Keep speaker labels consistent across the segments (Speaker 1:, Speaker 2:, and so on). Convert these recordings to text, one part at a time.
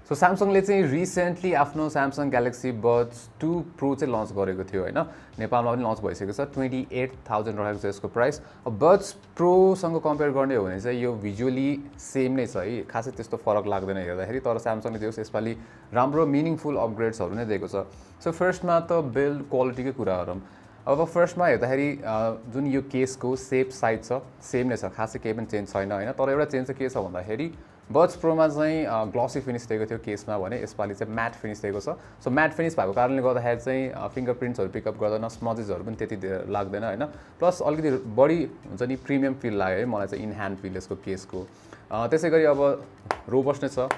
Speaker 1: So स्यामसङले चाहिँ recently आफ्नो Samsung galaxy buds 2 pro चाहिँ लन्च गरेको थियो होइन नेपालमा पनि लन्च भइसकेको छ 28,000 रहेको छ यसको प्राइस अब बड्स प्रोसँग कम्पेयर गर्ने हो भने चाहिँ यो भिजुअली सेम नै छ है खासै त्यस्तो फरक लाग्दैन हेर्दाखेरि तर स्यामसङले जे होस् यसपालि राम्रो मिनिङफुल अपग्रेड्सहरू नै दिएको छ सो फर्स्टमा त बिल्ड क्वालिटीकै कुरा गरौँ अब फर्स्टमा हेर्दाखेरि जुन यो केसको सेप साइज छ सेम नै छ खासै केही पनि चेन्ज छैन होइन तर एउटा चेन्ज चाहिँ के छ भन्दाखेरि बड्स प्रोमा चाहिँ ग्लसी फिनिस दिएको थियो केसमा भने यसपालि चाहिँ म्याट फिनिस दिएको छ सो म्याट फिनिस भएको कारणले गर्दाखेरि चाहिँ फिङ्गरप्रिन्ट्सहरू पिकअप गर्दैन स्मजेसहरू पनि त्यति लाग्दैन होइन प्लस अलिकति बढी हुन्छ नि प्रिमियम फिल लाग्यो है मलाई चाहिँ इन ह्यान्ड फिल यसको केसको त्यसै गरी अब रोबस्ट नै छ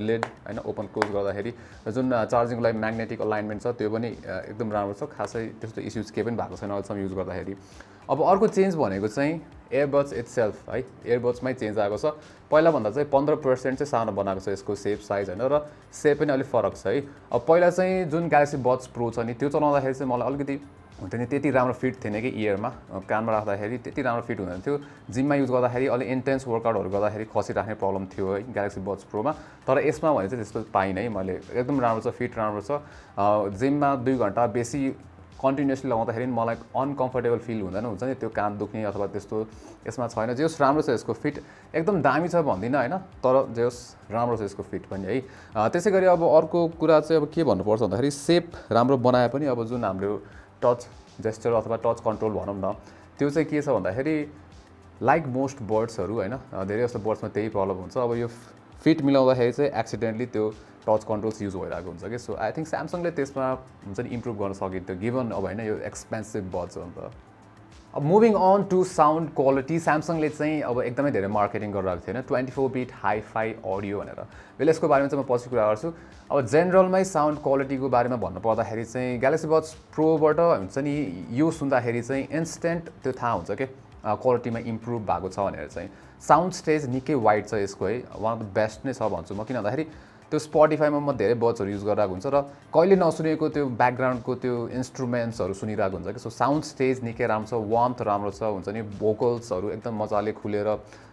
Speaker 1: लेड होइन ओपन क्लोज गर्दाखेरि जुन चार्जिङको लागि म्याग्नेटिक अलाइनमेन्ट छ त्यो पनि एकदम राम्रो छ खासै त्यस्तो इस्युज केही पनि भएको छैन अहिलेसम्म युज गर्दाखेरि अब अर्को चेन्ज भनेको चाहिँ एयरबड्स इट्सेल्फ है एयरबड्समै चेन्ज आएको छ पहिलाभन्दा चाहिँ 15% चाहिँ सानो बनाएको छ यसको सेप साइज होइन र सेप पनि अलिक फरक छ है अब पहिला चाहिँ जुन ग्यालेक्सी बड्स प्रो छ नि त्यो चलाउँदाखेरि चाहिँ मलाई अलिकति हुन्थ्यो नि त्यति राम्रो फिट थिएन कि इयरमा कानमा राख्दाखेरि त्यति राम्रो फिट हुँदैन थियो जिममा युज गर्दाखेरि अलिक इन्टेन्स वर्कआउटहरू गर्दाखेरि खसिराख्ने प्रब्लम थियो है ग्यालेक्सी बड्स प्रोमा तर यसमा भने चाहिँ त्यस्तो पाइनँ है मैले एकदम राम्रो छ फिट राम्रो छ जिममा 2 घन्टा बेसी कन्टिन्युसली लगाउँदाखेरि मलाई अनकम्फर्टेबल फिल हुँदैन हुन्छ नि त्यो कान दुख्ने अथवा त्यस्तो यसमा छैन जे होस् राम्रो छ यसको फिट एकदम दामी छ भन्दिनँ होइन तर जे होस् राम्रो छ यसको फिट पनि है त्यसै गरी अब अर्को कुरा चाहिँ अब के भन्नुपर्छ भन्दाखेरि सेप राम्रो बनाए पनि अब जुन हाम्रो टच जेस्चर अथवा टच कन्ट्रोल भनौँ न त्यो चाहिँ के छ भन्दाखेरि लाइक मोस्ट बर्ड्सहरू होइन धेरै जस्तो बर्ड्समा त्यही प्रब्लम हुन्छ अब यो फिट मिलाउँदाखेरि चाहिँ एक्सिडेन्टली त्यो टच कन्ट्रोल्स युज भइरहेको हुन्छ कि सो आई थिङ्क स्यामसङले त्यसमा हुन्छ नि इम्प्रुभ गर्न सकिन्थ्यो गिभन अब होइन यो एक्सपेन्सिभ बड्स हो नि त अब moving on to sound quality स्यामसङले चाहिँ अब एकदमै धेरै मार्केटिङ गरिरहेको थियो होइन 24 बिट हाई-फाई अडियो भनेर बेला यसको बारेमा चाहिँ म पछि कुरा गर्छु अब जेनरलमै साउन्ड क्वालिटीको बारेमा भन्नु पर्दाखेरि चाहिँ ग्यालेक्सी बड्स प्रोबाट हुन्छ नि यो सुन्दाखेरि चाहिँ इन्स्टेन्ट त्यो थाहा हुन्छ कि क्वालिटीमा इम्प्रुभ भएको छ भनेर चाहिँ साउन्ड स्टेज निकै वाइड छ यसको है वान अफ द बेस्ट नै छ भन्छु म किन भन्दाखेरि त्यो स्पोटिफाईमा म धेरै बड्सहरू युज गरिरहेको हुन्छ र कहिले नसुनेको त्यो ब्याकग्राउन्डको त्यो इन्स्ट्रुमेन्ट्सहरू सुनिरहेको हुन्छ कि सो साउन्ड स्टेज निकै राम्रो छ वार्मथ राम्रो छ हुन्छ नि भोकल्सहरू एकदम मजाले खुलेर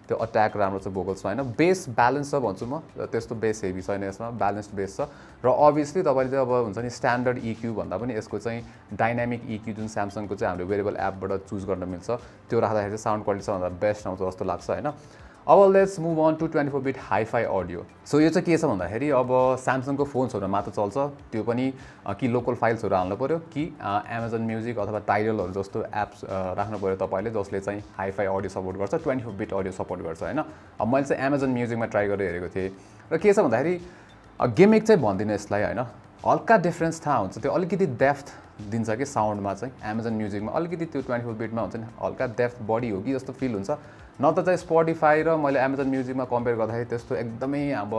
Speaker 1: त्यो अट्याक राम्रो छ भोकल्समा होइन बेस ब्यालेन्स छ भन्छु म त्यस्तो बेस हेभी छैन यसमा ब्यालेन्स्ड बेस छ र अभियसली तपाईँले चाहिँ अब हुन्छ नि स्ट्यान्डर्ड इक्यू भन्दा पनि यसको चाहिँ डाइनामिक इक्यू जुन स्यामसङको चाहिँ हाम्रो वेरिएबल एपबाट चुज गर्न मिल्छ त्यो राख्दाखेरि चाहिँ साउन्ड क्वालिटी सबभन्दा बेस्ट आउँछ जस्तो लाग्छ होइन अब let's move on to 24 bit hi-fi audio so यो चाहिँ के छ भन्दाखेरि अब स्यामसङको फोन्सहरूमा मात्र चल्छ त्यो पनि कि लोकल फाइल्सहरू हाल्नु पऱ्यो कि एमाजोन म्युजिक अथवा टाइडलहरू जस्तो एप्स राख्नु पऱ्यो तपाईँले जसले चाहिँ हाई-फाई अडियो सपोर्ट गर्छ 24 बिट अडियो सपोर्ट गर्छ होइन अब मैले चाहिँ एमाजोन म्युजिकमा ट्राई गरेर हेरेको थिएँ र के छ भन्दाखेरि गेमिक चाहिँ भन्दिनँ यसलाई होइन हल्का डिफ्रेन्स थाहा हुन्छ त्यो अलिकति डेफ्थ दिन्छ कि साउन्डमा चाहिँ एमाजोन म्युजिकमा अलिकति त्यो 24 बिटमा हुन्छ नि हल्का डेफ्थ बढी हो कि जस्तो फिल हुन्छ न त चाहिँ स्पोटिफाई र मैले एमाजोन म्युजिकमा कम्पेयर गर्दाखेरि त्यस्तो एकदमै अब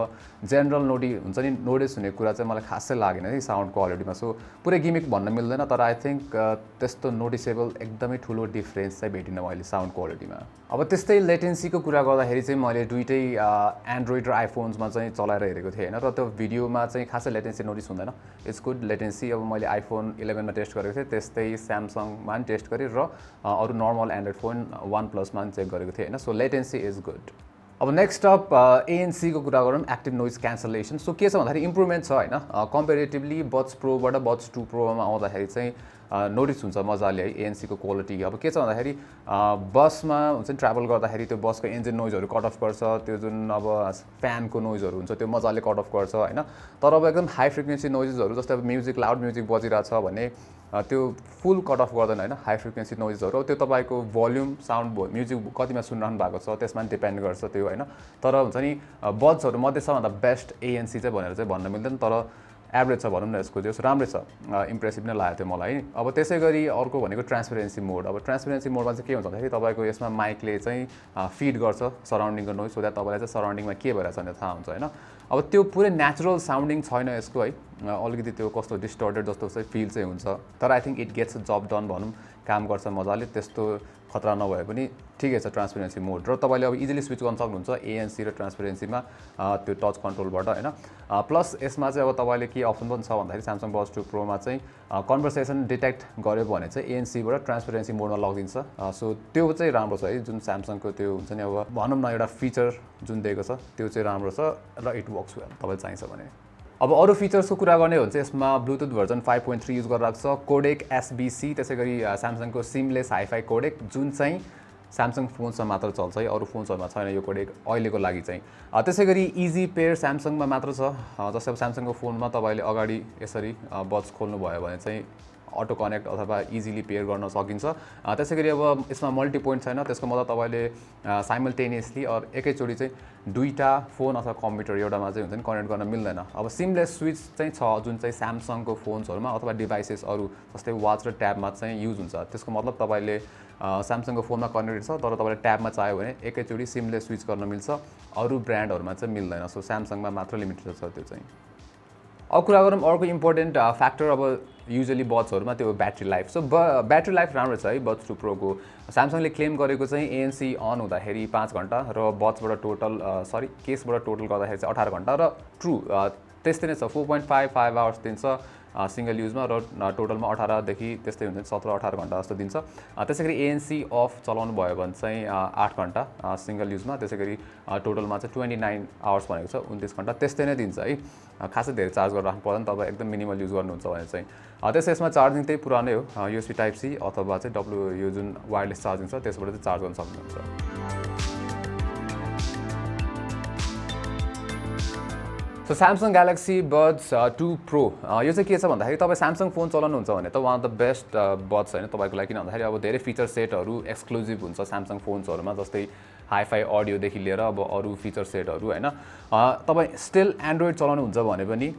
Speaker 1: जेनरल हुन्छ नि नोटिस हुने कुरा चाहिँ मलाई खासै लागेन है साउन्ड क्वालिटीमा सो पुरै गिमिक भन्न मिल्दैन तर आई थिङ्क त्यस्तो नोटिसेबल एकदमै ठुलो डिफ्रेन्स चाहिँ भेटिनँ मैले साउन्ड क्वालिटीमा अब त्यस्तै लेटेन्सीको कुरा गर्दाखेरि चाहिँ मैले दुइटै एन्ड्रोइड र आइफोन्समा चाहिँ चलाएर हेरेको थिएँ होइन र त्यो भिडियोमा चाहिँ खासै लेटेन्सी नोटिस हुँदैन इट्स गुड लेटेन्सी अब मैले आइफोन 11मा टेस्ट गरेको थिएँ त्यस्तै स्यामसङमा पनि टेस्ट गरेँ र अरू नर्मल एन्ड्रोइड फोन OnePlusमा पनि चेक गरेको थिएँ होइन सो लेटेन्सी इज गुड अब नेक्स्ट अप एएनसीको कुरा गरौँ एक्टिभ नोइज क्यान्सलेसन सो के छ भन्दाखेरि इम्प्रुभमेन्ट छ होइन कम्पेरेटिभली बड्स प्रोबाट बड्स 2 प्रोमा आउँदाखेरि चाहिँ नोटिस हुन्छ मजाले है एएनसीको क्वालिटी अब के छ भन्दाखेरि बसमा हुन्छ नि ट्राभल गर्दाखेरि त्यो बसको इन्जिन नोइजहरू कट अफ गर्छ त्यो जुन अब फ्यानको नोइजहरू हुन्छ त्यो मजाले कट अफ गर्छ होइन तर अब एकदम हाई फ्रिक्वेन्सी नोइजेसहरू जस्तै अब म्युजिक लाउड म्युजिक बजिरहेको छ भने त्यो फुल कट अफ गर्दैन होइन हाई फ्रिक्वेन्सी नोइजहरू त्यो तपाईँको भोल्युम साउन्ड म्युजिक कतिमा सुनिरहनु भएको छ त्यसमा पनि डिपेन्ड गर्छ त्यो होइन तर हुन्छ नि बड्सहरू मध्ये सबभन्दा बेस्ट एएनसी चाहिँ भनेर चाहिँ भन्न मिल्दैन तर एभरेज छ भनौँ न यसको जो राम्रै छ इम्प्रेसिभ नै लागेको थियो मलाई अब त्यसै गरी अर्को भनेको ट्रान्सपेरेन्सी मोड अब ट्रान्सपेरेन्सी मोडमा चाहिँ के हुन्छ भन्दाखेरि तपाईँको यसमा माइकले चाहिँ फिड गर्छ सराउन्डिङको नोइज सो द्याट तपाईँलाई चाहिँ सराउन्डिङमा के भइरहेछ भने थाहा हुन्छ होइन अब त्यो पुरै नेचुरल साउन्डिङ छैन यसको है अलिकति त्यो कस्तो डिस्टर्टेड जस्तो चाहिँ फिल चाहिँ हुन्छ तर I think it gets job done भनौँ काम गर्छ मजाले, त्यस्तो खतरा नभए पनि ठिकै छ ट्रान्सपेरेन्सी मोड। र तपाईँले अब इजिली स्विच गर्न सक्नुहुन्छ ANC र ट्रान्सपेरेन्सीमा त्यो टच कन्ट्रोलबाट हैन। प्लस यसमा चाहिँ अब तपाईँले के अप्सन पनि छ भन्दाखेरि Samsung Buds 2 Pro मा चाहिँ कन्भर्सेसन डिटेक्ट गर्यो भने चाहिँ ANC बाट ट्रान्सपेरेन्सी मोडमा लगिदिन्छ। सो त्यो चाहिँ राम्रो छ है, जुन Samsungको त्यो हुन्छ नि अब भनौँ न एउटा फिचर जुन दिएको छ त्यो चाहिँ राम्रो छ र इट वर्क्स वेल तपाईलाई चाहिन्छ भने। अब अरू फिचर्सको कुरा गर्ने हो भने चाहिँ यसमा ब्लुटुथ भर्जन 5.3 युज गरिरहेको छ, कोडेक SBC, त्यसैगरी Samsungको सिमलेस हाइफाई कोडेक जुन चाहिँ Samsung फोन्समा मात्र चल्छ है, अरू फोन्सहरुमा छैन यो कोडेक अहिलेको लागि चाहिँ। त्यसैगरी इजी पेयर Samsungमा मात्र छ, जस्तै अब Samsungको फोनमा तपाईले अगाडि यसरी बड्स खोल्नु भयो भने चाहिँ अटो कनेक्ट अथवा इजिली पेयर गर्न सकिन्छ। त्यसैगरी अब यसमा मल्टी पोइन्ट छैन, त्यसको मतलब तपाईले साइमल्टेनियसली और एकैचोटी चाहिँ दुईटा फोन अथवा कम्प्युटर एउटामा चाहिँ हुन्छ नि कनेक्ट गर्न मिल्दैन। अब सिमलेस स्विच चाहिँ छ जुन चाहिँ Samsungको फोन्सहरुमा अथवा डिभाइसेस अरू जस्तै वाच र ट्याबमा चाहिँ युज हुन्छ। त्यसको मतलब तपाईले Samsungको फोनमा कनेक्टेड छ तर तपाईले ट्याबमा चाह्यो भने एकैचोटी सिमलेस स्विच गर्न मिल्छ, अरू ब्रान्डहरुमा चाहिँ मिल्दैन। सो Samsungमा मात्र लिमिटेड छ त्यो चाहिँ। अब कुरा गरौँ अर्को इम्पोर्टेन्ट फ्याक्टर अब युजुअली बड्सहरुमा त्यो battery life. So battery life राम्रो छ है बड्स 2 Pro को। Samsungले क्लेम गरेको चाहिँ ANC अन हुँदाखेरि 5 घण्टा र बड्सबाट टोटल केसबाट टोटल गर्दाखेरि चाहिँ 18 घण्टा र ट्रु त्यस्तै नै छ 4.55 आवर्स दिन्छ सिंगल युजमा र टोटलमा 18 देखि त्यस्तै हुन्छ 17-18 घण्टा जस्तो दिन्छ। त्यसैगरी ANC अफ चलाउनु भयो भने चाहिँ 8 घण्टा सिंगल युजमा, त्यसैगरी टोटलमा चाहिँ 29 आवर्स भनेको छ 29 घण्टा त्यस्तै नै दिन्छ है। खासै धेरै चार्ज गरेर राख्नु पर्दैन, तपाईँ एकदम मिनिमल युज गर्नुहुन्छ भने चाहिँ। त्यसै यसमा चार्जिङ त्यही पुरानै हो, USB टाइप C अथवा चाहिँ यो जुन वायरलेस चार्जिङ छ त्यसबाट चाहिँ चार्ज गर्न सक्नुहुन्छ। So Samsung Galaxy Buds 2 Pro यो चाहिँ के छ भन्दाखेरि तपाईँ Samsung फोन चलाउनुहुन्छ भने त one of the best buds हैन तपाईको लागि, किन भन्दाखेरि अब धेरै फिचर सेटहरु एक्सक्लुसिभ हुन्छ Samsung फोन्सहरुमा, जस्तै हाइफाई अडियो देखि लिएर अब अरू फिचर सेटहरु हैन। तपाईँ स्टिल एन्ड्रोइड चलाउनुहुन्छ भने पनि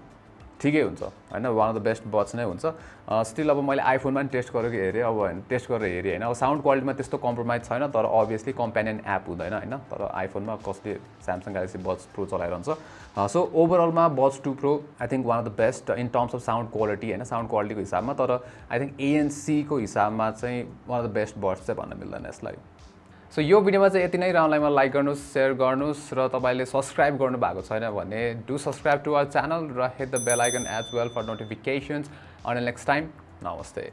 Speaker 1: ठिकै हुन्छ हैन, one of the best buds नै हुन्छ। स्टिल अब मैले आइफोनमा पनि टेस्ट गरेको हेरेँ, अब हैन टेस्ट गरेर हेरेँ हैन, अब साउन्ड क्वालिटीमा त्यस्तो कम्प्रोमाइज छैन, तर अभियसली कम्पेनियन एप हुँदैन हैन, तर आइफोनमा कसले Samsung Galaxy Buds Pro चलाइरहन्छ। सो ओभरअलमा Buds 2 Pro I think one of the best in terms of sound quality हैन, साउन्ड क्वालिटीको हिसाबमा, तर आई थिंक ANC को हिसाबमा चाहिँ one of the best buds चाहिँ भन्न मिल्दैन यसलाई। सो यो भिडियोमा चाहिँ यति नै, राउन्डलाइमा लाइक गर्नुस्, शेयर गर्नुस् र तपाईले सब्स्क्राइब गर्नु भएको छैन भने do subscribe to our channel र hit the bell icon as well for notifications. Until next time, नमस्ते।